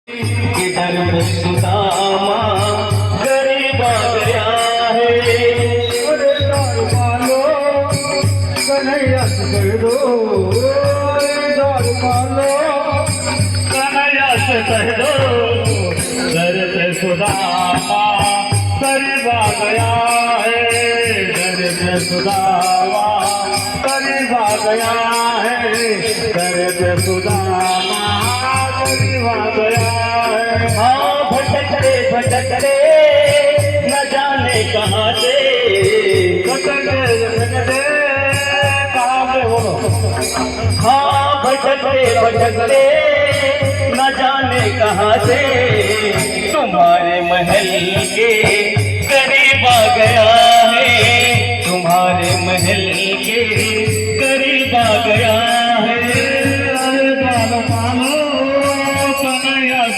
किधर में सुदामा गरीब आ गया है। अरे दारू पालो कन्हैया से कर दो, अरे दारू पालो कन्हैया से कह दो घर पे सुदामा गरीब आ गया है। घर पे सुदामा गरीब आ गया है। घर पे सुदामा गरीब आ गया है। हाँ भटकते न जाने कहाँ से, भटकते कहाँ पे बोलो। हाँ भटकते न जाने कहाँ से, तुम्हारे महल के करीब आ गया है। तुम्हारे महल के करीब आ गया